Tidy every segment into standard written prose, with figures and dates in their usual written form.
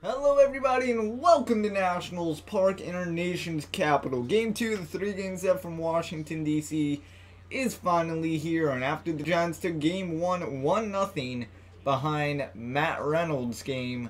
Hello everybody and welcome to Nationals Park in our nation's capital. Game 2 of the 3-game set from Washington, D.C. is finally here, and after the Giants took Game 1 1-0 behind Matt Reynolds' game,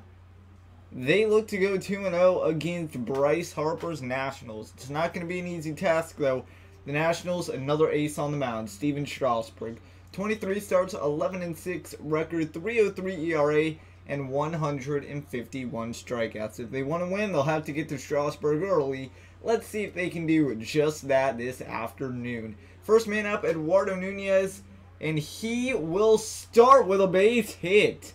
they look to go 2-0 against Bryce Harper's Nationals. It's not going to be an easy task though. The Nationals, another ace on the mound, Stephen Strasburg. 23 starts, 11-6 record, 3.03 ERA, and 151 strikeouts. If they want to win, they'll have to get to Strasburg early. Let's see if they can do just that this afternoon. First man up, Eduardo Nunez, and he will start with a base hit.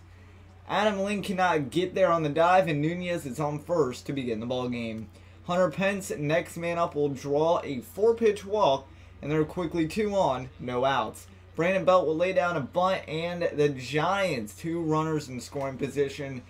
Adam Lynn cannot get there on the dive, and Nunez is on first to begin the ball game. Hunter Pence, next man up, will draw a 4-pitch walk, and they're quickly 2 on, no outs. Brandon Belt will lay down a bunt, and the Giants, 2 runners in scoring position.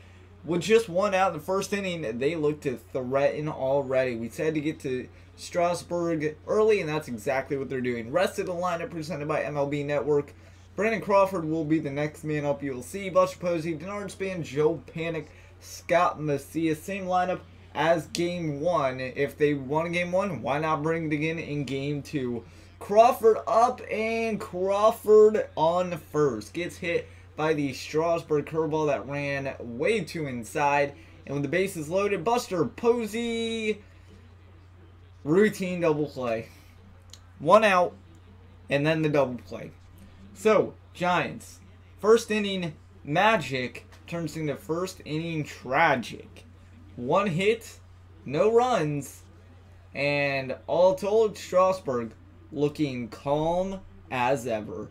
With just 1 out in the first inning, they look to threaten already. We said to get to Strasburg early, and that's exactly what they're doing. Rest of the lineup presented by MLB Network. Brandon Crawford will be the next man up. You'll see Buster Posey, Denard Span, Joe Panic, Scott Macias. Same lineup as Game 1. If they won Game 1, why not bring it again in Game 2? Crawford up, and Crawford on first. Gets hit by the Strasburg curveball that ran way too inside. And with the bases loaded, Buster Posey, routine double play. 1 out, and then the double play. So, Giants, first inning magic turns into first inning tragic. 1 hit, no runs, and all told, Strasburg looking calm as ever.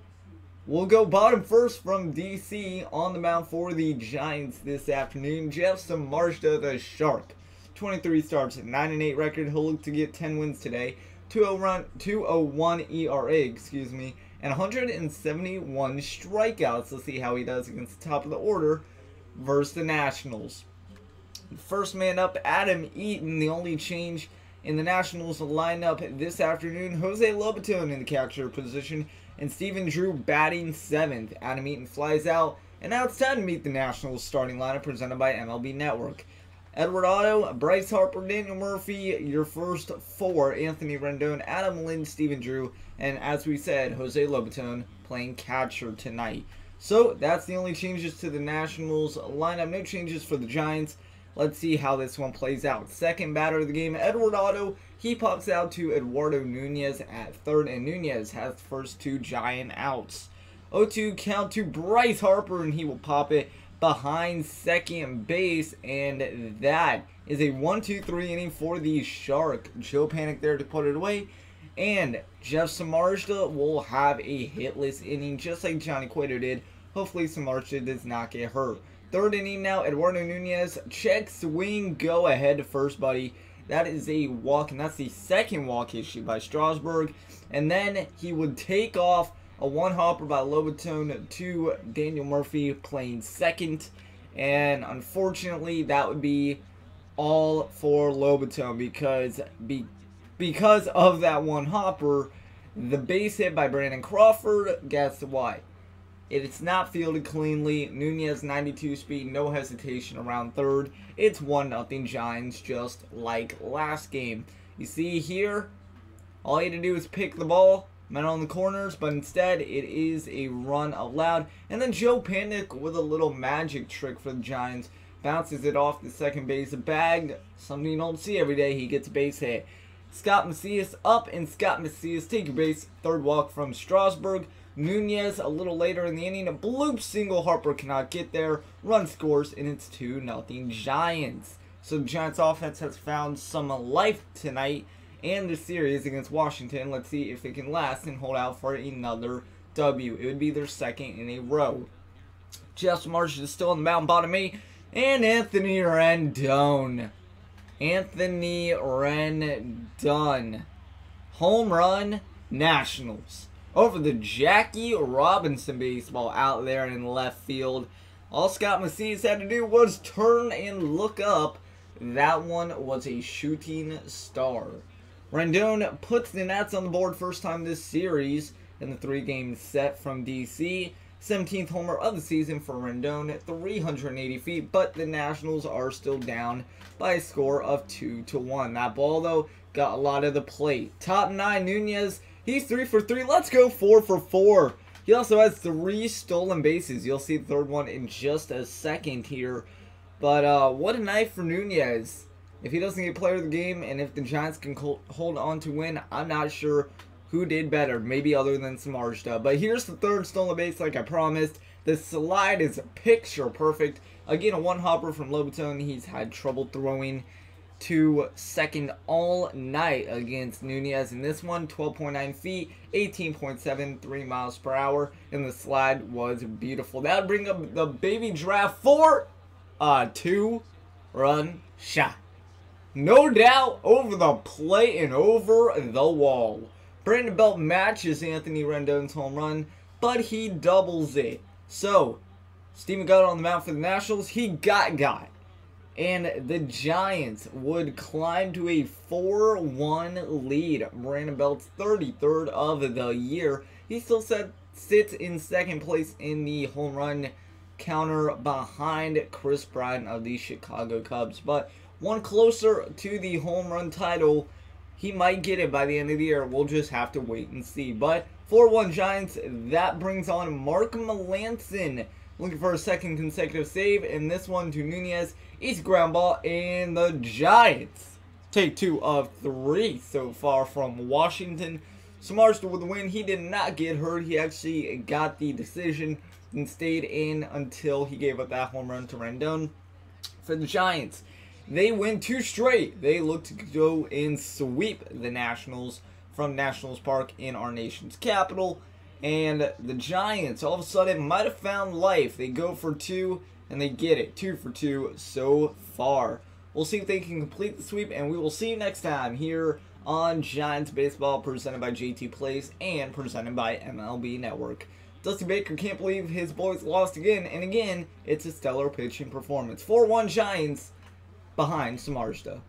We'll go bottom first from D.C. on the mound for the Giants this afternoon. Jeff Samardzija, the Shark. 23 starts, 9-8 record. He'll look to get 10 wins today. 2.01 ERA, and 171 strikeouts. Let's see how he does against the top of the order versus the Nationals. First man up, Adam Eaton. The only change in the Nationals lineup this afternoon, Jose Lobaton in the catcher position, and Stephen Drew batting 7th. Adam Eaton flies out, and now it's time to meet the Nationals starting lineup presented by MLB Network. Edward Otto, Bryce Harper, Daniel Murphy, your first 4, Anthony Rendon, Adam Lynn, Stephen Drew, and as we said, Jose Lobaton playing catcher tonight. So that's the only changes to the Nationals lineup. No changes for the Giants. Let's see how this one plays out. Second batter of the game, Edward Otto. He pops out to Eduardo Nunez at third, and Nunez has the first 2 Giant outs. 0-2 count to Bryce Harper, and he will pop it behind second base, and that is a 1-2-3 inning for the Shark. Joe Panic there to put it away, and Jeff Samardzija will have a hitless inning just like Johnny Cueto did. Hopefully Samardzija does not get hurt. Third inning now, Eduardo Nunez, check, swing, go ahead to first, buddy. That is a walk, and that's the second walk issued by Strasburg. And then he would take off a 1-hopper by Lobaton to Daniel Murphy playing second. And unfortunately, that would be all for Lobaton because of that 1-hopper, the base hit by Brandon Crawford, guess why? It's not fielded cleanly. Nunez 92 speed, no hesitation around third. It's 1-0 Giants just like last game. You see here, all you had to do is pick the ball, met on the corners, but instead it is a run allowed. And then Joe Panic with a little magic trick for the Giants. Bounces it off the second base bag. Something you don't see every day. He gets a base hit. Scott Macias up, and Scott Macias take your base. Third walk from Strasburg. Nunez a little later in the inning, a bloop single, Harper cannot get there, run scores, and it's 2-0 Giants. So the Giants offense has found some life tonight and the series against Washington. Let's see if it can last and hold out for another W. It would be their second in a row. Jeff Samardzija is still on the mound, bottom 8, and Anthony Rendon. Anthony Rendon. Home run, Nationals. Over the Jackie Robinson baseball out there in left field. All Scott Macias had to do was turn and look up. That one was a shooting star. Rendon puts the Nats on the board first time this series in the 3-game set from DC. 17th homer of the season for Rendon, 380 feet, but the Nationals are still down by a score of 2-1. That ball, though, got a lot of the plate. Top 9, Nunez, he's 3 for 3. Let's go 4 for 4. He also has 3 stolen bases. You'll see the third one in just a second here. But what a night for Nunez. If he doesn't get player of the game, and if the Giants can hold on to win, I'm not sure who did better, maybe other than Samardzija. But here's the third stolen base like I promised. The slide is picture perfect. Again, a one-hopper from Lobaton. He's had trouble throwing to second all night against Nunez. In this one, 12.9 feet, 18.73 miles per hour, and the slide was beautiful. That would bring up the baby draft for a 2-run shot. No doubt, over the plate and over the wall. Brandon Belt matches Anthony Rendon's home run, but he doubles it. So, Steven got on the mound for the Nationals. He got. And the Giants would climb to a 4-1 lead. Brandon Belt's 33rd of the year. He still sits in second place in the home run counter behind Chris Bryant of the Chicago Cubs. But one closer to the home run title. He might get it by the end of the year. We'll just have to wait and see. But 4-1 Giants, that brings on Mark Melancon. Looking for a second consecutive save. And this one to Nunez. East ground ball. And the Giants take 2 of 3 so far from Washington. Samardzija with the win. He did not get hurt. He actually got the decision and stayed in until he gave up that home run to Rendon. For the Giants, they win 2 straight. They look to go and sweep the Nationals from Nationals Park in our nation's capital. And the Giants, all of a sudden, might have found life. They go for 2, and they get it. 2 for 2 so far. We'll see if they can complete the sweep, and we will see you next time here on Giants Baseball, presented by JT Plays and presented by MLB Network. Dusty Baker can't believe his boys lost again, and again, it's a stellar pitching performance. 4-1 Giants behind Samardzija.